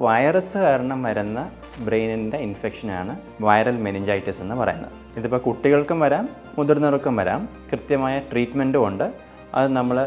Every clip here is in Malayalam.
വൈറസ് കാരണം വരുന്ന ബ്രെയിനിൻ്റെ ഇൻഫെക്ഷനാണ് വൈറൽ മെനിഞ്ചൈറ്റിസ് എന്ന് പറയുന്നത്. ഇതിപ്പോൾ കുട്ടികൾക്കും വരാം, മുതിർന്നവർക്കും വരാം. കൃത്യമായ ട്രീറ്റ്മെൻറ്റും ഉണ്ട്. അത് നമ്മൾ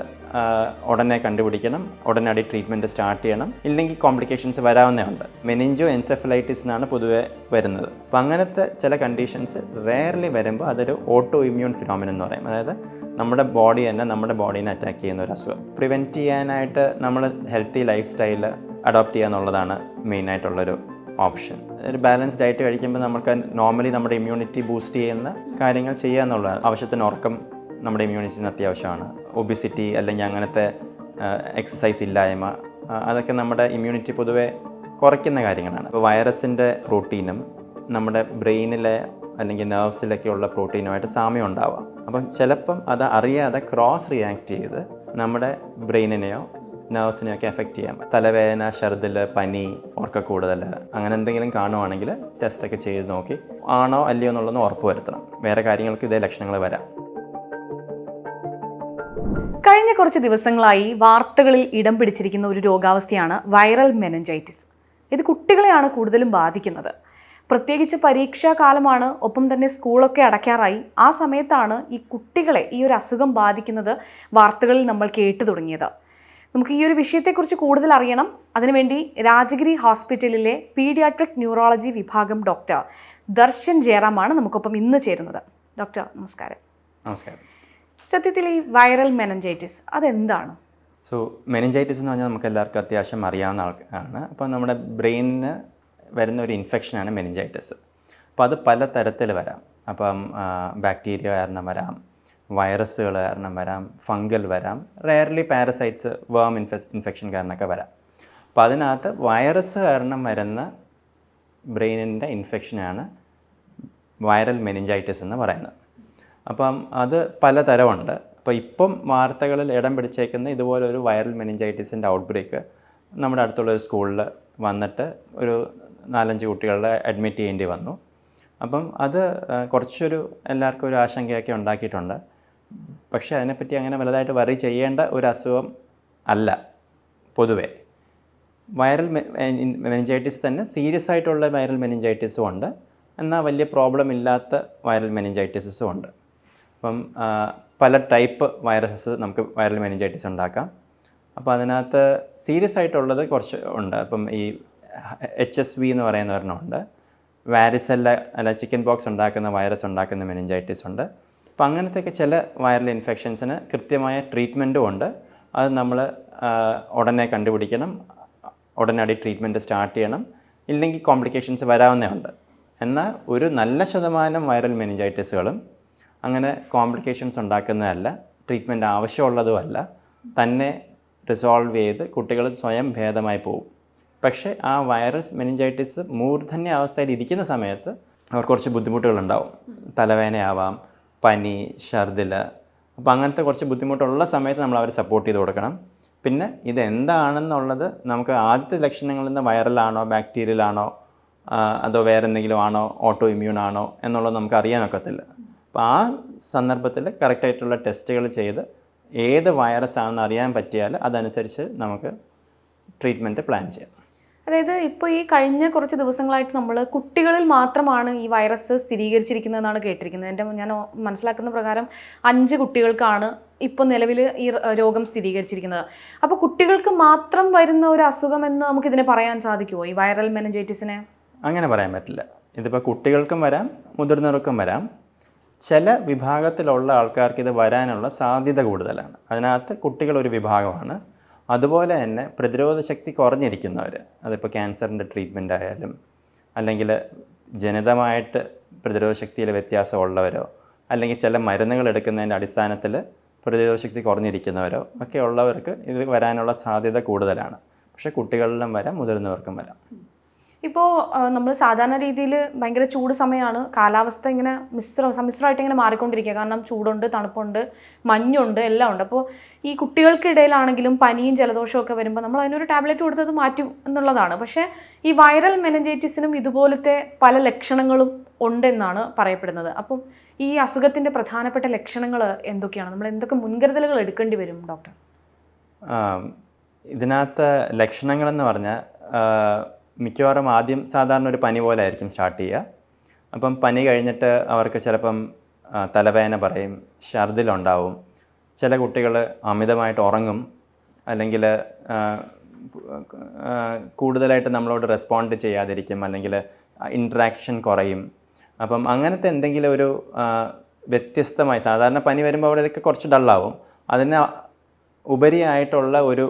ഉടനെ കണ്ടുപിടിക്കണം, ഉടനടി ട്രീറ്റ്മെൻറ്റ് സ്റ്റാർട്ട് ചെയ്യണം. ഇല്ലെങ്കിൽ കോംപ്ലിക്കേഷൻസ് വരാവുന്നതുണ്ട്. മെനിഞ്ചോ എൻസെഫലൈറ്റിസ് എന്നാണ് പൊതുവെ വരുന്നത്. അപ്പം അങ്ങനത്തെ ചില കണ്ടീഷൻസ് റെയർലി വരുമ്പോൾ അതൊരു ഓട്ടോ ഇമ്മ്യൂൺ ഫിനോമിനൻ എന്ന് പറയും. അതായത് നമ്മുടെ ബോഡി തന്നെ നമ്മുടെ ബോഡീനെ അറ്റാക്ക് ചെയ്യുന്ന ഒരു അസുഖം. പ്രിവെൻറ്റ് ചെയ്യാനായിട്ട് നമ്മൾ ഹെൽത്തി ലൈഫ് സ്റ്റൈൽ അഡോപ്റ്റ് ചെയ്യുക എന്നുള്ളതാണ് മെയിനായിട്ടുള്ളൊരു ഓപ്ഷൻ. ഒരു ബാലൻസ് ഡയറ്റ് കഴിക്കുമ്പോൾ നമുക്ക് നോർമലി നമ്മുടെ ഇമ്മ്യൂണിറ്റി ബൂസ്റ്റ് ചെയ്യുന്ന കാര്യങ്ങൾ ചെയ്യുക എന്നുള്ളതാണ്. ആവശ്യത്തിന് ഉറക്കം നമ്മുടെ ഇമ്മ്യൂണിറ്റിന് അത്യാവശ്യമാണ്. ഒബിസിറ്റി അല്ലെങ്കിൽ അങ്ങനത്തെ എക്സസൈസ് ഇല്ലായ്മ, അതൊക്കെ നമ്മുടെ ഇമ്മ്യൂണിറ്റി പൊതുവെ കുറയ്ക്കുന്ന കാര്യങ്ങളാണ്. അപ്പോൾ വൈറസിൻ്റെ പ്രോട്ടീനും നമ്മുടെ ബ്രെയിനിലെ അല്ലെങ്കിൽ നെർവ്സിലൊക്കെയുള്ള പ്രോട്ടീനുമായിട്ട് സാമ്യം ഉണ്ടാവാം. അപ്പം ചിലപ്പം അത് അറിയാതെ ക്രോസ് റിയാക്ട് ചെയ്ത് നമ്മുടെ ബ്രെയിനിനെയോ നെർവ്സിനെയൊക്കെ എഫക്റ്റ് ചെയ്യാം. തലവേദന, ഛർദിൽ, പനി, ഉറക്കക്കൂടുതൽ അങ്ങനെ എന്തെങ്കിലും കാണുവാണെങ്കിൽ ടെസ്റ്റൊക്കെ ചെയ്ത് നോക്കി ആണോ അല്ലയോ എന്നുള്ളതൊന്ന് ഉറപ്പ് വരുത്തണം. വേറെ കാര്യങ്ങൾക്ക് ഇതേ ലക്ഷണങ്ങൾ വരാം. കഴിഞ്ഞ കുറച്ച് ദിവസങ്ങളായി വാർത്തകളിൽ ഇടം പിടിച്ചിരിക്കുന്ന ഒരു രോഗാവസ്ഥയാണ് വൈറൽ മെനിഞ്ചൈറ്റിസ്. ഇത് കുട്ടികളെയാണ് കൂടുതലും ബാധിക്കുന്നത്. പ്രത്യേകിച്ച് പരീക്ഷാ കാലമാണ്, ഒപ്പം തന്നെ സ്കൂളൊക്കെ അടയ്ക്കാറായി. ആ സമയത്താണ് ഈ കുട്ടികളെ ഈ ഒരു അസുഖം ബാധിക്കുന്നത് വാർത്തകളിൽ നമ്മൾ കേട്ടു തുടങ്ങിയത്. നമുക്ക് ഈ ഒരു വിഷയത്തെക്കുറിച്ച് കൂടുതൽ അറിയണം. അതിനുവേണ്ടി രാജഗിരി ഹോസ്പിറ്റലിലെ പീഡിയാട്രിക് ന്യൂറോളജി വിഭാഗം ഡോക്ടർ ദർശൻ ജയറാമാണ് നമുക്കൊപ്പം ഇന്ന് ചേരുന്നത്. ഡോക്ടർ നമസ്കാരം. നമസ്കാരം. സത്യത്തിൽ ഈ വൈറൽ മെനിഞ്ചൈറ്റിസ് അതെന്താണ്? സോ മെനിഞ്ചൈറ്റിസ് എന്ന് പറഞ്ഞാൽ നമുക്ക് എല്ലാവർക്കും അത്യാവശ്യം അറിയാവുന്ന ആൾക്കാരാണ്. അപ്പോൾ നമ്മുടെ ബ്രെയിനിന് വരുന്ന ഒരു ഇൻഫെക്ഷനാണ് മെനിഞ്ചൈറ്റിസ്. അപ്പോൾ അത് പല തരത്തിൽ വരാം. അപ്പം ബാക്ടീരിയ കാരണം വരാം, വൈറസുകൾ കാരണം വരാം, ഫംഗൽ വരാം, റെയർലി പാരസൈറ്റ്സ്, വേം ഇൻഫെക്ഷൻ കാരണമൊക്കെ വരാം. അപ്പോൾ അതിനകത്ത് വൈറസ് കാരണം വരുന്ന ബ്രെയിനിൻ്റെ ഇൻഫെക്ഷനാണ് വൈറൽ മെനിഞ്ചൈറ്റിസ് എന്ന് പറയുന്നത്. അപ്പം അത് പലതരമുണ്ട്. അപ്പോൾ ഇപ്പം വാർത്തകളിൽ ഇടം പിടിച്ചേക്കുന്ന ഇതുപോലൊരു വൈറൽ മെനിഞ്ചൈറ്റിസിൻ്റെ ഔട്ട്ബ്രേക്ക് നമ്മുടെ അടുത്തുള്ളൊരു സ്കൂളിൽ വന്നിട്ട് ഒരു 4-5 കുട്ടികളെ അഡ്മിറ്റ് ചെയ്യേണ്ടി വന്നു. അപ്പം അത് കുറച്ചൊരു എല്ലാവർക്കും ഒരു ആശങ്കയൊക്കെ ഉണ്ടാക്കിയിട്ടുണ്ട്. പക്ഷേ അതിനെപ്പറ്റി അങ്ങനെ വലുതായിട്ട് വറി ചെയ്യേണ്ട ഒരു അസുഖം അല്ല. പൊതുവേ വൈറൽ മെനിഞ്ചൈറ്റിസ് തന്നെ സീരിയസ് ആയിട്ടുള്ള വൈറൽ മെനിഞ്ചൈറ്റിസും ഉണ്ട്, എന്നാൽ വലിയ പ്രോബ്ലം ഇല്ലാത്ത വൈറൽ മെനിഞ്ചൈറ്റിസും ഉണ്ട്. അപ്പം പല ടൈപ്പ് വൈറസസ് നമുക്ക് വൈറൽ മെനിഞ്ചൈറ്റിസ് ഉണ്ടാക്കാം. അപ്പോൾ അതിനകത്ത് സീരിയസ് ആയിട്ടുള്ളത് കുറച്ച് ഉണ്ട്. അപ്പം ഈ HSV എന്ന് പറയുന്ന ഒരെണ്ണമുണ്ട്. വാരിസെല്ല അല്ല ചിക്കൻ പോക്സ് ഉണ്ടാക്കുന്ന വൈറസ് ഉണ്ടാക്കുന്ന മെനിഞ്ചൈറ്റിസ് ഉണ്ട്. അപ്പോൾ അങ്ങനത്തെയൊക്കെ ചില വൈറൽ ഇൻഫെക്ഷൻസിന് കൃത്യമായ ട്രീറ്റ്മെൻറ്റും ഉണ്ട്. അത് നമ്മൾ ഉടനെ കണ്ടുപിടിക്കണം, ഉടനടി ട്രീറ്റ്മെൻറ്റ് സ്റ്റാർട്ട് ചെയ്യണം. ഇല്ലെങ്കിൽ കോംപ്ലിക്കേഷൻസ് വരാവുന്നതുണ്ട്. എന്നാൽ ഒരു നല്ല ശതമാനം വൈറൽ മെനിഞ്ചൈറ്റിസുകളും അങ്ങനെ കോംപ്ലിക്കേഷൻസ് ഉണ്ടാക്കുന്നതല്ല, ട്രീറ്റ്മെൻറ്റ് ആവശ്യമുള്ളതുമല്ല, തന്നെ റിസോൾവ് ചെയ്ത് കുട്ടികൾ സ്വയം ഭേദമായി പോകും. പക്ഷേ ആ വൈറസ് മെനിഞ്ചൈറ്റിസ് മൂർധന്യ അവസ്ഥയിൽ ഇരിക്കുന്ന സമയത്ത് അവർക്ക് കുറച്ച് ബുദ്ധിമുട്ടുകളുണ്ടാവും. തലവേദനയാവാം, പനി, ഛർദിൽ. അപ്പോൾ അങ്ങനത്തെ കുറച്ച് ബുദ്ധിമുട്ടുള്ള സമയത്ത് നമ്മൾ അവരെ സപ്പോർട്ട് ചെയ്ത് കൊടുക്കണം. പിന്നെ ഇതെന്താണെന്നുള്ളത് നമുക്ക് ആദ്യത്തെ ലക്ഷണങ്ങളിൽ നിന്ന് വൈറലാണോ, ബാക്ടീരിയലാണോ, അതോ വേറെ എന്തെങ്കിലും ആണോ, ഓട്ടോ ഇമ്മ്യൂൺ ആണോ എന്നുള്ളത് നമുക്ക് അറിയാനൊക്കത്തില്ല. അപ്പോൾ ആ സന്ദർഭത്തിൽ കറക്റ്റായിട്ടുള്ള ടെസ്റ്റുകൾ ചെയ്ത് ഏത് വൈറസ് ആണെന്ന് അറിയാൻ പറ്റിയാൽ അതനുസരിച്ച് നമുക്ക് ട്രീറ്റ്മെൻറ്റ് പ്ലാൻ ചെയ്യാം. അതായത് ഇപ്പോൾ ഈ കഴിഞ്ഞ കുറച്ച് ദിവസങ്ങളായിട്ട് നമ്മൾ കുട്ടികളിൽ മാത്രമാണ് ഈ വൈറസ് സ്ഥിരീകരിച്ചിരിക്കുന്നതെന്നാണ് കേട്ടിരിക്കുന്നത്. ഞാൻ മനസ്സിലാക്കുന്ന പ്രകാരം 5 കുട്ടികൾക്കാണ് ഇപ്പോൾ നിലവിൽ ഈ രോഗം സ്ഥിരീകരിച്ചിരിക്കുന്നത്. അപ്പോൾ കുട്ടികൾക്ക് മാത്രം വരുന്ന ഒരു അസുഖമെന്ന് നമുക്കിതിനെ പറയാൻ സാധിക്കുമോ, ഈ വൈറൽ മെനിഞ്ചൈറ്റിസിനെ? അങ്ങനെ പറയാൻ പറ്റില്ല. ഇതിപ്പോൾ കുട്ടികൾക്കും വരാം, മുതിർന്നവർക്കും വരാം. ചില വിഭാഗത്തിലുള്ള ആൾക്കാർക്ക് ഇത് വരാനുള്ള സാധ്യത കൂടുതലാണ്. അതിനകത്ത് കുട്ടികളൊരു വിഭാഗമാണ്. അതുപോലെ തന്നെ പ്രതിരോധ ശക്തി കുറഞ്ഞിരിക്കുന്നവർ, അതിപ്പോൾ ക്യാൻസറിൻ്റെ ട്രീറ്റ്മെൻ്റ് ആയാലും അല്ലെങ്കിൽ ജനിതമായിട്ട് പ്രതിരോധ ശക്തിയിൽ വ്യത്യാസമുള്ളവരോ അല്ലെങ്കിൽ ചില മരുന്നുകൾ എടുക്കുന്നതിൻ്റെ അടിസ്ഥാനത്തിൽ പ്രതിരോധ ശക്തി കുറഞ്ഞിരിക്കുന്നവരോ ഒക്കെ ഉള്ളവർക്ക് ഇത് വരാനുള്ള സാധ്യത കൂടുതലാണ്. പക്ഷേ കുട്ടികളിലും വരാം, മുതിർന്നവർക്കും വരാം. ഇപ്പോൾ നമ്മൾ സാധാരണ രീതിയിൽ ഭയങ്കര ചൂട് സമയമാണ്, കാലാവസ്ഥ ഇങ്ങനെ സമ്മിശ്രമായിട്ട് ഇങ്ങനെ മാറിക്കൊണ്ടിരിക്കുക. കാരണം ചൂടുണ്ട്, തണുപ്പുണ്ട്, മഞ്ഞുണ്ട്, എല്ലാം ഉണ്ട്. അപ്പോൾ ഈ കുട്ടികൾക്കിടയിലാണെങ്കിലും പനിയും ജലദോഷവും ഒക്കെ വരുമ്പോൾ നമ്മൾ അതിനൊരു ടാബ്ലറ്റ് കൊടുത്തത് മാറ്റും എന്നുള്ളതാണ്. പക്ഷേ ഈ വൈറൽ മെനിഞ്ചൈറ്റിസിനും ഇതുപോലത്തെ പല ലക്ഷണങ്ങളും ഉണ്ടെന്നാണ് പറയപ്പെടുന്നത്. അപ്പം ഈ അസുഖത്തിൻ്റെ പ്രധാനപ്പെട്ട ലക്ഷണങ്ങൾ എന്തൊക്കെയാണ്? നമ്മൾ എന്തൊക്കെ മുൻകരുതലുകൾ എടുക്കേണ്ടി വരും ഡോക്ടർ? ഇതിനകത്ത് ലക്ഷണങ്ങളെന്ന് പറഞ്ഞാൽ മിക്കവാറും ആദ്യം സാധാരണ ഒരു പനി പോലെ ആയിരിക്കും സ്റ്റാർട്ട് ചെയ്യുക. അപ്പം പനി കഴിഞ്ഞിട്ട് അവർക്ക് ചിലപ്പം തലവേദന പറയും, ഛർദിലുണ്ടാവും, ചില കുട്ടികൾ അമിതമായിട്ട് ഉറങ്ങും, അല്ലെങ്കിൽ കൂടുതലായിട്ട് നമ്മളോട് റെസ്പോണ്ട് ചെയ്യാതിരിക്കും, അല്ലെങ്കിൽ ഇൻട്രാക്ഷൻ കുറയും. അപ്പം അങ്ങനത്തെ എന്തെങ്കിലും ഒരു വ്യത്യസ്തമായി, സാധാരണ പനി വരുമ്പോൾ അവിടെയൊക്കെ കുറച്ച് ഡള്ളാവും, അതിന് ഉപരിയായിട്ടുള്ള ഒരു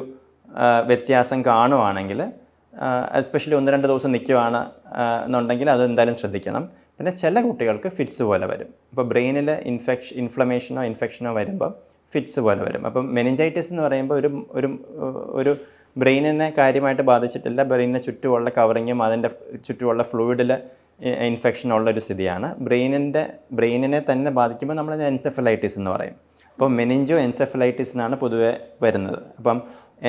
വ്യത്യാസം കാണുവാണെങ്കിൽ, എസ്പെഷ്യലി 1-2 ദിവസം നിൽക്കുവാണ് എന്നുണ്ടെങ്കിൽ അത് എന്തായാലും ശ്രദ്ധിക്കണം. പിന്നെ ചില കുട്ടികൾക്ക് ഫിറ്റ്സ് പോലെ വരും. ഇപ്പോൾ ബ്രെയിനിൽ ഇൻഫ്ലമേഷനോ ഇൻഫെക്ഷനോ വരുമ്പോൾ ഫിറ്റ്സ് പോലെ വരും. അപ്പം മെനിഞ്ചൈറ്റിസ് എന്ന് പറയുമ്പോൾ ഒരു ബ്രെയിനിനെ കാര്യമായിട്ട് ബാധിച്ചിട്ടില്ല, ബ്രെയിനിന് ചുറ്റുമുള്ള കവറിങ്ങും അതിൻ്റെ ചുറ്റുമുള്ള ഫ്ലൂയിഡിൽ ഇൻഫെക്ഷനുള്ളൊരു സ്ഥിതിയാണ്. ബ്രെയിനിനെ തന്നെ ബാധിക്കുമ്പോൾ നമ്മൾ എൻസെഫലൈറ്റിസ് എന്ന് പറയും. അപ്പോൾ മെനിഞ്ചോ എൻസെഫലൈറ്റിസ് എന്നാണ് പൊതുവെ വരുന്നത്. അപ്പം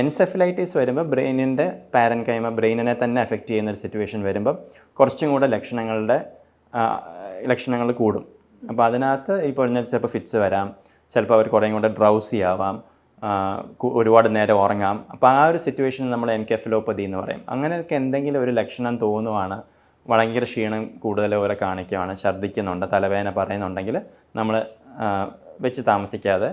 എൻസെഫലൈറ്റിസ് വരുമ്പോൾ ബ്രെയിനിൻ്റെ പാരൻകൈമ, ബ്രെയിനിനെ തന്നെ എഫക്റ്റ് ചെയ്യുന്നൊരു സിറ്റുവേഷൻ വരുമ്പം കുറച്ചും കൂടെ ലക്ഷണങ്ങൾ കൂടും. അപ്പോൾ അതിനകത്ത് ഈ പറഞ്ഞ ചിലപ്പോൾ ഫിറ്റ്സ് വരാം, ചിലപ്പോൾ അവർ കുറേയും കൂടെ ഡ്രൗസി ആവാം, ഒരുപാട് നേരം ഉറങ്ങാം. അപ്പോൾ ആ ഒരു സിറ്റുവേഷൻ നമ്മൾ എൻകെഫലോപ്പതി എന്ന് പറയും. അങ്ങനെയൊക്കെ എന്തെങ്കിലും ഒരു ലക്ഷണം തോന്നുവാണ്, ഭയങ്കര ക്ഷീണം കൂടുതൽ പോലെ കാണിക്കുകയാണ്, ഛർദ്ദിക്കുന്നുണ്ട്, തലവേദന പറയുന്നുണ്ടെങ്കിൽ നമ്മൾ വെച്ച് താമസിക്കാതെ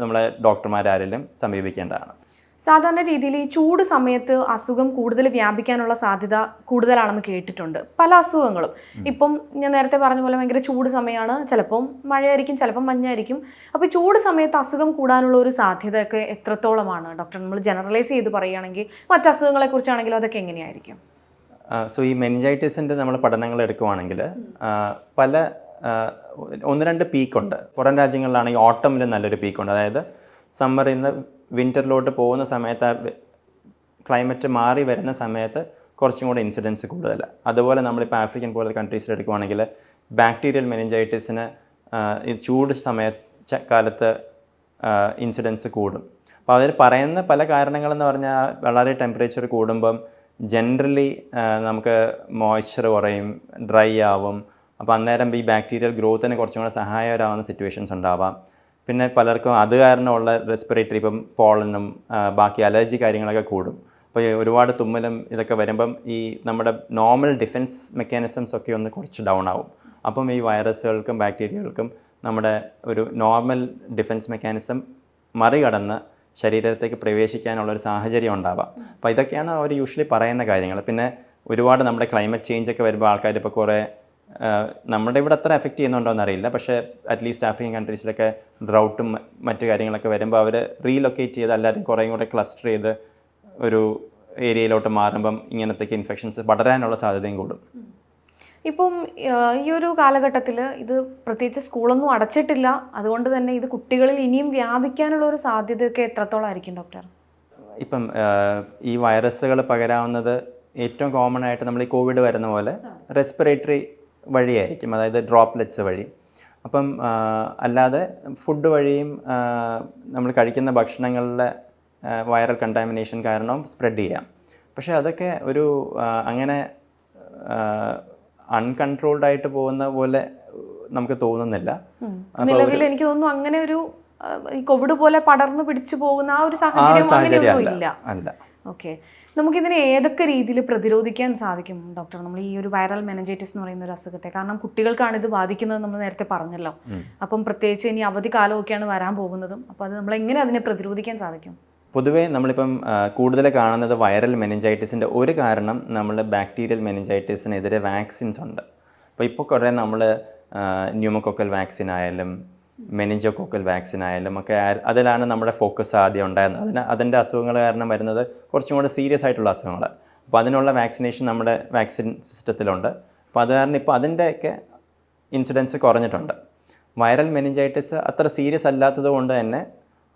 നമ്മളെ ഡോക്ടർമാരാരെങ്കിലും സമീപിക്കേണ്ടതാണ്. സാധാരണ രീതിയിൽ ഈ ചൂട് സമയത്ത് അസുഖം കൂടുതൽ വ്യാപിക്കാനുള്ള സാധ്യത കൂടുതലാണെന്ന് കേട്ടിട്ടുണ്ട്. പല അസുഖങ്ങളും ഇപ്പം ഞാൻ നേരത്തെ പറഞ്ഞ പോലെ ഭയങ്കര ചൂട് സമയമാണ്, ചിലപ്പം മഴയായിരിക്കും, ചിലപ്പം മഞ്ഞായിരിക്കും. അപ്പോൾ ഈ ചൂട് സമയത്ത് അസുഖം കൂടാനുള്ള ഒരു സാധ്യതയൊക്കെ എത്രത്തോളമാണ് ഡോക്ടർ? നമ്മൾ ജനറലൈസ് ചെയ്ത് പറയുകയാണെങ്കിൽ മറ്റ് അസുഖങ്ങളെക്കുറിച്ചാണെങ്കിലും അതൊക്കെ എങ്ങനെയായിരിക്കും? സോ ഈ മെനിഞ്ചൈറ്റിസിൻ്റെ നമ്മൾ പഠനങ്ങൾ എടുക്കുവാണെങ്കിൽ പല 1-2 പീക്കുണ്ട്. പുറം രാജ്യങ്ങളിലാണെങ്കിൽ ഓട്ടമിൽ നല്ലൊരു പീക്കുണ്ട്. അതായത് സമ്മറിൽ നിന്ന് വിൻ്ററിലോട്ട് പോകുന്ന സമയത്ത്, ക്ലൈമറ്റ് മാറി വരുന്ന സമയത്ത് കുറച്ചും കൂടെ ഇൻസിഡൻസ് കൂടുതൽ. അതുപോലെ നമ്മളിപ്പോൾ ആഫ്രിക്കൻ പോലത്തെ കൺട്രീസിൽ എടുക്കുവാണെങ്കിൽ ബാക്ടീരിയൽ മെനിഞ്ചൈറ്റിസിന് ഈ ചൂട് കാലത്ത് ഇൻസിഡൻസ് കൂടും. അപ്പോൾ അതിൽ പറയുന്ന പല കാരണങ്ങളെന്ന് പറഞ്ഞാൽ വളരെ ടെമ്പറേച്ചർ കൂടുമ്പം ജനറലി നമുക്ക് മോയ്സ്ചർ കുറയും, ഡ്രൈ ആവും. അപ്പോൾ അന്നേരം ഈ ബാക്ടീരിയൽ ഗ്രോത്തിന് കുറച്ചും കൂടെ സഹായകരമാവുന്ന സിറ്റുവേഷൻസ് ഉണ്ടാവാം. പിന്നെ പലർക്കും അത് കാരണമുള്ള റെസ്പിറേറ്ററി, ഇപ്പം പോളനും ബാക്കി അലർജി കാര്യങ്ങളൊക്കെ കൂടും. അപ്പോൾ ഒരുപാട് തുമ്മലും ഇതൊക്കെ വരുമ്പം ഈ നമ്മുടെ നോർമൽ ഡിഫെൻസ് മെക്കാനിസംസ് ഒക്കെ ഒന്ന് കുറച്ച് ഡൗൺ ആവും. അപ്പം ഈ വൈറസുകൾക്കും ബാക്ടീരിയകൾക്കും നമ്മുടെ ഒരു നോർമൽ ഡിഫെൻസ് മെക്കാനിസം മറികടന്ന് ശരീരത്തേക്ക് പ്രവേശിക്കാനുള്ളൊരു സാഹചര്യം ഉണ്ടാവാം. അപ്പോൾ ഇതൊക്കെയാണ് അവർ യൂഷ്വലി പറയുന്ന കാര്യങ്ങൾ. പിന്നെ ഒരുപാട് നമ്മുടെ ക്ലൈമറ്റ് ചേഞ്ചൊക്കെ വരുമ്പോൾ ആൾക്കാർ ഇപ്പോൾ കുറേ നമ്മുടെ ഇവിടെ അത്ര എഫക്റ്റ് ചെയ്യുന്നുണ്ടോ എന്നറിയില്ല, പക്ഷേ അറ്റ്ലീസ്റ്റ് ആഫ്രിക്കൻ കൺട്രീസിലൊക്കെ ഡ്രൗട്ടും മറ്റു കാര്യങ്ങളൊക്കെ വരുമ്പോൾ അവർ റീലൊക്കേറ്റ് ചെയ്ത് എല്ലാവരും കുറേയും കൂടെ ക്ലസ്റ്റർ ചെയ്ത് ഒരു ഏരിയയിലോട്ട് മാറുമ്പം ഇങ്ങനത്തേക്ക് ഇൻഫെക്ഷൻസ് പടരാനുള്ള സാധ്യതയും കൂടും. ഇപ്പം ഈ ഒരു കാലഘട്ടത്തിൽ ഇത് പ്രത്യേകിച്ച് സ്കൂളൊന്നും അടച്ചിട്ടില്ല, അതുകൊണ്ട് തന്നെ ഇത് കുട്ടികളിൽ ഇനിയും വ്യാപിക്കാനുള്ള ഒരു സാധ്യതയൊക്കെ എത്രത്തോളം ആയിരിക്കും ഡോക്ടർ? ഇപ്പം ഈ വൈറസുകൾ പകരാവുന്നത് ഏറ്റവും കോമൺ ആയിട്ട് നമ്മൾ ഈ കോവിഡ് വരുന്ന പോലെ റെസ്പിറേറ്ററി വഴിയായിരിക്കും, അതായത് ഡ്രോപ്ലെറ്റ്സ് വഴി. അപ്പം അല്ലാതെ ഫുഡ് വഴിയും നമ്മൾ കഴിക്കുന്ന ഭക്ഷണങ്ങളിലെ വൈറൽ കണ്ടാമിനേഷൻ കാരണം സ്പ്രെഡ് ചെയ്യാം. പക്ഷേ അതൊക്കെ ഒരു അങ്ങനെ അൺകൺട്രോൾഡ് ആയിട്ട് പോകുന്ന പോലെ നമുക്ക് തോന്നുന്നില്ല. നിലവിൽ എനിക്ക് തോന്നുന്നു അങ്ങനെ ഒരു ഈ കോവിഡ് പോലെ പടർന്നു പിടിച്ചു പോകുന്ന ആ ഒരു സാഹചര്യം ഇല്ല. ഓക്കെ, നമുക്കിതിനെ ഏതൊക്കെ രീതിയിൽ പ്രതിരോധിക്കാൻ സാധിക്കും ഡോക്ടർ, നമ്മൾ ഈ ഒരു വൈറൽ മെനിഞ്ചൈറ്റിസ് എന്ന് പറയുന്ന ഒരു അസുഖത്തെ? കാരണം കുട്ടികൾക്കാണ് ഇത് ബാധിക്കുന്നത്, നമ്മൾ നേരത്തെ പറഞ്ഞല്ലോ. അപ്പം പ്രത്യേകിച്ച് ഇനി അവധി കാലമൊക്കെയാണ് വരാൻ പോകുന്നതും. അപ്പോൾ അത് നമ്മൾ എങ്ങനെ അതിനെ പ്രതിരോധിക്കാൻ സാധിക്കും? പൊതുവേ നമ്മളിപ്പം കൂടുതൽ കാണുന്നത് വൈറൽ മെനിഞ്ചൈറ്റിസിൻ്റെ ഒരു കാരണം നമ്മൾ ബാക്ടീരിയൽ മെനിഞ്ചൈറ്റിസിനെതിരെ വാക്സിൻസ് ഉണ്ട്. അപ്പോൾ ഇപ്പോൾ കുറേ നമ്മൾ ന്യൂമോകോക്കൽ വാക്സിൻ ആയാലും മെനിഞ്ചോകോക്കൽ വാക്സിൻ ആയാലും ഒക്കെ അതിലാണ് നമ്മുടെ ഫോക്കസ് ആദ്യം ഉണ്ടായിരുന്നത്. അതിൻ്റെ അസുഖങ്ങൾ കാരണം വരുന്നത് കുറച്ചും കൂടെ സീരിയസ് ആയിട്ടുള്ള അസുഖങ്ങൾ. അപ്പോൾ അതിനുള്ള വാക്സിനേഷൻ നമ്മുടെ വാക്സിൻ സിസ്റ്റത്തിലുണ്ട്. അപ്പോൾ അത് കാരണം ഇപ്പോൾ അതിൻ്റെയൊക്കെ ഇൻസിഡൻസ് കുറഞ്ഞിട്ടുണ്ട്. വൈറൽ മെനിഞ്ചൈറ്റിസ് അത്ര സീരിയസ് അല്ലാത്തത് കൊണ്ട് തന്നെ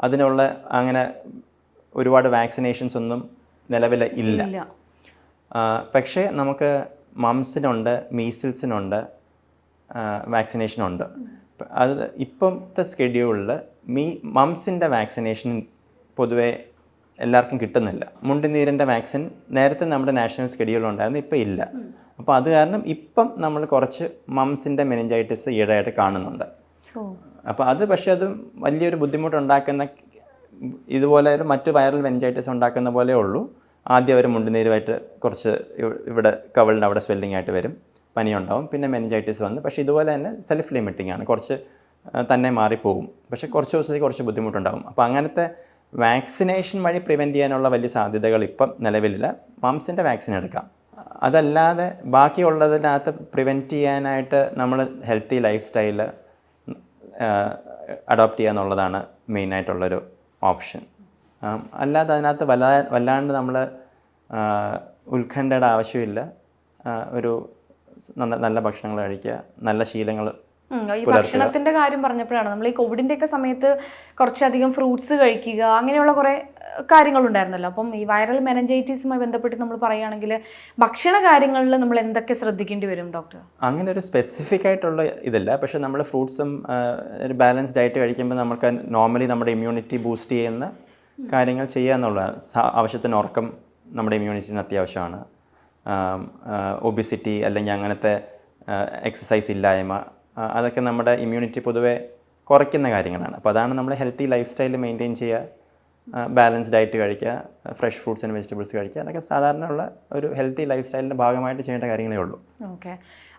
അതിനുള്ള അങ്ങനെ ഒരുപാട് വാക്സിനേഷൻസ് ഒന്നും നിലവിൽ ഇല്ല. പക്ഷേ നമുക്ക് മംസിനുണ്ട്, മീസിൽസിനുണ്ട് വാക്സിനേഷനുണ്ട്. അത് ഇപ്പോഴത്തെ സ്കെഡ്യൂളിൽ മംസിൻ്റെ വാക്സിനേഷൻ പൊതുവേ എല്ലാവർക്കും കിട്ടുന്നില്ല. മുണ്ടിനീരിൻ്റെ വാക്സിൻ നേരത്തെ നമ്മുടെ നാഷണൽ സ്കെഡ്യൂളുണ്ടായിരുന്നു, ഇപ്പോൾ ഇല്ല. അപ്പോൾ അത് കാരണം ഇപ്പം നമ്മൾ കുറച്ച് മംസിൻ്റെ മെനിഞ്ചൈറ്റിസ് ഈടായിട്ട് കാണുന്നുണ്ട്. അപ്പോൾ അത് പക്ഷേ അത് വലിയൊരു ബുദ്ധിമുട്ടുണ്ടാക്കുന്ന, ഇതുപോലെ മറ്റ് വൈറൽ മെനിഞ്ചൈറ്റിസ് ഉണ്ടാക്കുന്ന പോലെ ഉള്ളൂ. ആദ്യം അവർ മുണ്ടുനീരുമായിട്ട് കുറച്ച് ഇവിടെ കവളിൻ്റെ അവിടെ സ്വെല്ലിംഗ് ആയിട്ട് വരും, പനിയുണ്ടാവും, പിന്നെ മെനിഞ്ചൈറ്റിസ് വന്ന്. പക്ഷേ ഇതുപോലെ തന്നെ സെൽഫ് ലിമിറ്റിംഗ് ആണ്, കുറച്ച് തന്നെ മാറിപ്പോകും, പക്ഷേ കുറച്ച് ദിവസത്തേക്ക് കുറച്ച് ബുദ്ധിമുട്ടുണ്ടാകും. അപ്പോൾ അങ്ങനത്തെ വാക്സിനേഷൻ വഴി പ്രിവെൻറ്റ് ചെയ്യാനുള്ള വലിയ സാധ്യതകൾ ഇപ്പം നിലവിലില്ല. മംസിൻ്റെ വാക്സിൻ എടുക്കാം. അതല്ലാതെ ബാക്കിയുള്ളതിനകത്ത് പ്രിവെൻറ്റ് ചെയ്യാനായിട്ട് നമ്മൾ ഹെൽത്തി ലൈഫ് സ്റ്റൈല് അഡോപ്റ്റ് ചെയ്യുക എന്നുള്ളതാണ് മെയിനായിട്ടുള്ളൊരു ഓപ്ഷൻ. അല്ലാതെ അതിനകത്ത് വല്ലാണ്ട് നമ്മൾ ഉത്കണ്ഠയുടെ ആവശ്യമില്ല. ഒരു നല്ല ഭക്ഷണങ്ങൾ കഴിക്കുക, നല്ല ശീലങ്ങൾ. ഈ ഭക്ഷണത്തിന്റെ കാര്യം പറഞ്ഞപ്പോഴാണ് നമ്മൾ ഈ കോവിഡിന്റെ ഒക്കെ സമയത്ത് കുറച്ചധികം ഫ്രൂട്ട്സ് കഴിക്കുക, അങ്ങനെയുള്ള കുറേ കാര്യങ്ങളുണ്ടായിരുന്നല്ലോ. അപ്പം ഈ വൈറൽ മെനഞ്ചൈറ്റിസുമായി ബന്ധപ്പെട്ട് നമ്മൾ പറയുകയാണെങ്കിൽ ഭക്ഷണ കാര്യങ്ങളിൽ നമ്മൾ എന്തൊക്കെ ശ്രദ്ധിക്കേണ്ടി വരും ഡോക്ടർ? അങ്ങനെ ഒരു സ്പെസിഫിക് ആയിട്ടുള്ള ഇതില്ല. പക്ഷേ നമ്മൾ ഫ്രൂട്ട്സും ഒരു ബാലൻസ്ഡ് ഡയറ്റ് കഴിക്കുമ്പോൾ നമുക്ക് നോർമലി നമ്മുടെ ഇമ്മ്യൂണിറ്റി ബൂസ്റ്റ് ചെയ്യുന്ന കാര്യങ്ങൾ ചെയ്യുക എന്നുള്ളതാണ്. ആവശ്യത്തിന് ഉറക്കം നമ്മുടെ ഇമ്മ്യൂണിറ്റിന് അത്യാവശ്യമാണ്. ഒബിസിറ്റി അല്ലെങ്കിൽ അങ്ങനത്തെ എക്സസൈസ് ഇല്ലായ്മ, അതൊക്കെ നമ്മുടെ ഇമ്മ്യൂണിറ്റി പൊതുവെ കുറയ്ക്കുന്ന കാര്യങ്ങളാണ്. അപ്പോൾ അതാണ് നമ്മൾ ഹെൽത്തി ലൈഫ് സ്റ്റൈൽ മെയിൻറ്റെയിൻ ചെയ്യുക, ബാലൻസ്ഡ് ഡയറ്റ് കഴിക്കുക, ഫ്രഷ് ഫ്രൂട്ട്സ് ആൻഡ് വെജിറ്റബിൾസ് കഴിക്കുക. അതൊക്കെ സാധാരണ ഉള്ള ഒരു ഹെൽത്തി ലൈഫ് സ്റ്റൈലിൻ്റെ ഭാഗമായിട്ട് ചെയ്യേണ്ട കാര്യങ്ങളേ ഉള്ളൂ. ഓക്കെ.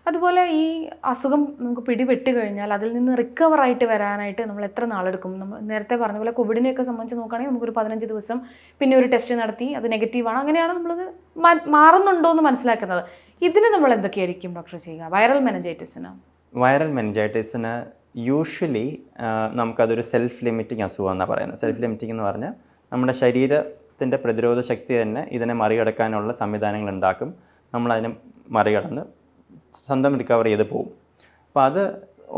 അതുപോലെ ഈ അസുഖം നമുക്ക് പിടിപെട്ട് കഴിഞ്ഞാൽ അതിൽ നിന്ന് റിക്കവറായിട്ട് വരാനായിട്ട് നമ്മൾ എത്ര നാളെടുക്കും? നമ്മൾ നേരത്തെ പറഞ്ഞ പോലെ കോവിഡിനെയൊക്കെ സംബന്ധിച്ച് നോക്കുകയാണെങ്കിൽ നമുക്കൊരു 15 ദിവസം, പിന്നെ ഒരു ടെസ്റ്റ് നടത്തി അത് നെഗറ്റീവാണ്, അങ്ങനെയാണ് നമ്മളത് മാറുന്നുണ്ടോ എന്ന് മനസ്സിലാക്കുന്നത്. ഇതിന് നമ്മൾ എന്തൊക്കെയായിരിക്കും ഡോക്ടർ ചെയ്യുക വൈറൽ മെനഞ്ചൈറ്റിസിന്? വൈറൽ മെനിഞ്ചൈറ്റിസിന് യൂഷ്വലി നമുക്കതൊരു സെൽഫ് ലിമിറ്റിംഗ് അസുഖം എന്നാണ് പറയുന്നത്. സെൽഫ് ലിമിറ്റിംഗ് എന്ന് പറഞ്ഞാൽ നമ്മുടെ ശരീരത്തിൻ്റെ പ്രതിരോധ ശക്തി തന്നെ ഇതിനെ മറികടക്കാനുള്ള സംവിധാനങ്ങൾ ഉണ്ടാക്കും. നമ്മളതിനെ മറികടന്ന് സ്വന്തം റിക്കവർ ചെയ്ത് പോകും. അപ്പോൾ അത്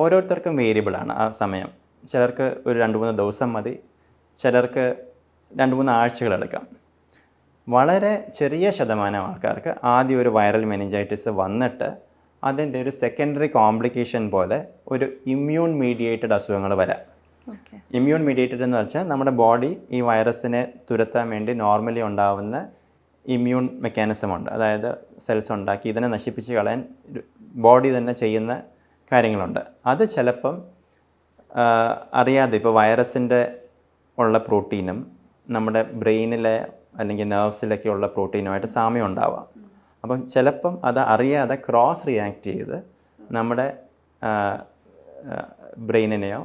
ഓരോരുത്തർക്കും വേരിയബിളാണ് ആ സമയം. ചിലർക്ക് ഒരു 2-3 ദിവസം മതി, ചിലർക്ക് 2-3 ആഴ്ചകൾ എടുക്കാം. വളരെ ചെറിയ ശതമാനം ആൾക്കാർക്ക് ആദ്യം ഒരു വൈറൽ മെനിഞ്ചൈറ്റിസ് വന്നിട്ട് അതിൻ്റെ ഒരു സെക്കൻഡറി കോംപ്ലിക്കേഷൻ പോലെ ഒരു ഇമ്മ്യൂൺ മീഡിയേറ്റഡ് അസുഖങ്ങൾ വരാം. ഇമ്മ്യൂൺ മീഡിയേറ്റഡ് എന്ന് വെച്ചാൽ നമ്മുടെ ബോഡി ഈ വൈറസിനെ തുരത്താൻ വേണ്ടി നോർമലി ഉണ്ടാവുന്ന ഇമ്മ്യൂൺ മെക്കാനിസം ഉണ്ട്. അതായത് സെൽസ് ഉണ്ടാക്കി ഇതിനെ നശിപ്പിച്ച് കളയാൻ ബോഡി തന്നെ ചെയ്യുന്ന കാര്യങ്ങളുണ്ട്. അത് ചിലപ്പം അറിയാതെ ഇപ്പോൾ വൈറസിൻ്റെ ഉള്ള പ്രോട്ടീനും നമ്മുടെ ബ്രെയിനിലെ അല്ലെങ്കിൽ നെർവ്സിലൊക്കെ ഉള്ള പ്രോട്ടീനുമായിട്ട് സാമ്യം ഉണ്ടാവാം. അപ്പം ചിലപ്പം അത് അറിയാതെ ക്രോസ് റിയാക്ട് ചെയ്ത് നമ്മുടെ ബ്രെയിനിനെയോ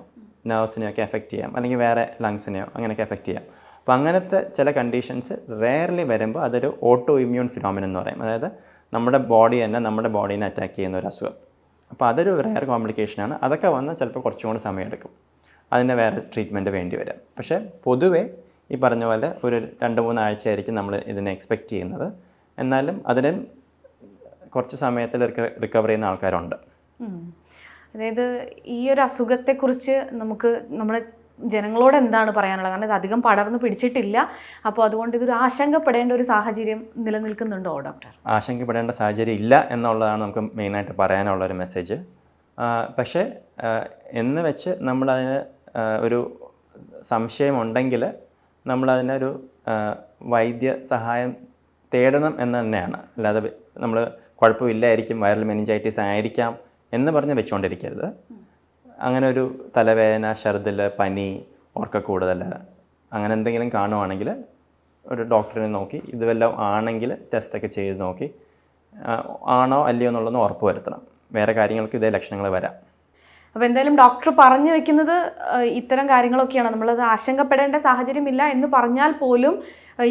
നെർവ്സിനെയോ ഒക്കെ എഫക്റ്റ് ചെയ്യാം, അല്ലെങ്കിൽ വേറെ ലങ്സിനെയോ അങ്ങനെയൊക്കെ എഫക്റ്റ് ചെയ്യാം. അപ്പോൾ അങ്ങനത്തെ ചില കണ്ടീഷൻസ് റെയർലി വരുമ്പോൾ അതൊരു ഓട്ടോ ഇമ്മ്യൂൺ ഫിനോമിനൻ എന്ന് പറയും. അതായത് നമ്മുടെ ബോഡി തന്നെ നമ്മുടെ ബോഡീനെ അറ്റാക്ക് ചെയ്യുന്ന ഒരു അസുഖം. അപ്പോൾ അതൊരു റെയർ കോംപ്ലിക്കേഷനാണ്. അതൊക്കെ വന്നാൽ ചിലപ്പോൾ കുറച്ചും കൂടി സമയമെടുക്കും, അതിൻ്റെ വേറെ ട്രീറ്റ്മെൻറ്റ് വേണ്ടി വരാം. പക്ഷേ പൊതുവേ ഈ പറഞ്ഞ പോലെ ഒരു 2-3 ആഴ്ചയായിരിക്കും നമ്മൾ ഇതിനെ എക്സ്പെക്റ്റ് ചെയ്യുന്നത്. എന്നാലും അതിന് കുറച്ച് സമയത്തിൽ റിക്കവർ ചെയ്യുന്ന ആൾക്കാരുണ്ട്. അതായത് ഈ ഒരു അസുഖത്തെക്കുറിച്ച് നമുക്ക് നമ്മുടെ ജനങ്ങളോട് എന്താണ് പറയാനുള്ളത്? കാരണം ഇത് അധികം പടർന്ന് പിടിച്ചിട്ടില്ല. അപ്പോൾ അതുകൊണ്ട് ഇതൊരു ആശങ്കപ്പെടേണ്ട ഒരു സാഹചര്യം നിലനിൽക്കുന്നുണ്ടോ ഡോക്ടർ? ആശങ്കപ്പെടേണ്ട സാഹചര്യം ഇല്ല എന്നുള്ളതാണ് നമുക്ക് മെയിനായിട്ട് പറയാനുള്ളൊരു മെസ്സേജ്. പക്ഷേ എന്ന് വെച്ച് നമ്മളതിന് ഒരു സംശയമുണ്ടെങ്കിൽ നമ്മളതിനൊരു വൈദ്യ സഹായം തേടണം എന്ന് തന്നെയാണ്. അല്ലാതെ നമ്മൾ കുഴപ്പമില്ലായിരിക്കും, വൈറൽ മെനിഞ്ചൈറ്റിസ് ആയിരിക്കാം എന്ന് പറഞ്ഞ് വെച്ചുകൊണ്ടിരിക്കരുത്. അങ്ങനെ ഒരു തലവേദന, ഛർദിൽ, പനി, ഉറക്കക്കൂടുതൽ അങ്ങനെ എന്തെങ്കിലും കാണുവാണെങ്കിൽ ഒരു ഡോക്ടറിനെ നോക്കി ഇത് വല്ലതും ആണെങ്കിൽ ടെസ്റ്റൊക്കെ ചെയ്ത് നോക്കി ആണോ അല്ലയോ എന്നുള്ളതൊന്ന് ഉറപ്പ് വരുത്തണം. വേറെ കാര്യങ്ങൾക്ക് ഇതേ ലക്ഷണങ്ങൾ വരാം. അപ്പോൾ എന്തായാലും ഡോക്ടർ പറഞ്ഞു വെക്കുന്നത് ഇത്തരം കാര്യങ്ങളൊക്കെയാണ്. നമ്മളത് ആശങ്കപ്പെടേണ്ട സാഹചര്യമില്ല എന്ന് പറഞ്ഞാൽ പോലും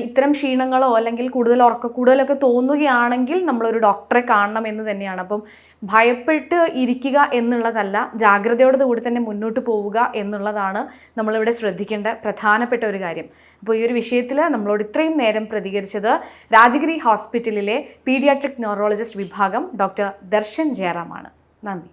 ഇത്തരം ക്ഷീണങ്ങളോ അല്ലെങ്കിൽ കൂടുതൽ ഉറക്കക്കൂടുതലൊക്കെ തോന്നുകയാണെങ്കിൽ നമ്മളൊരു ഡോക്ടറെ കാണണം എന്ന് തന്നെയാണ്. അപ്പം ഭയപ്പെട്ട് ഇരിക്കുക എന്നുള്ളതല്ല, ജാഗ്രതയോടെ കൂടി തന്നെ മുന്നോട്ട് പോവുക എന്നുള്ളതാണ് നമ്മളിവിടെ ശ്രദ്ധിക്കേണ്ട പ്രധാനപ്പെട്ട ഒരു കാര്യം. അപ്പോൾ ഈ ഒരു വിഷയത്തിൽ നമ്മളോട് ഇത്രയും നേരം പ്രതികരിച്ചത് രാജഗിരി ഹോസ്പിറ്റലിലെ പീഡിയാട്രിക് ന്യൂറോളജിസ്റ്റ് വിഭാഗം ഡോക്ടർ ദർശൻ ജയറാമാണ്. നന്ദി.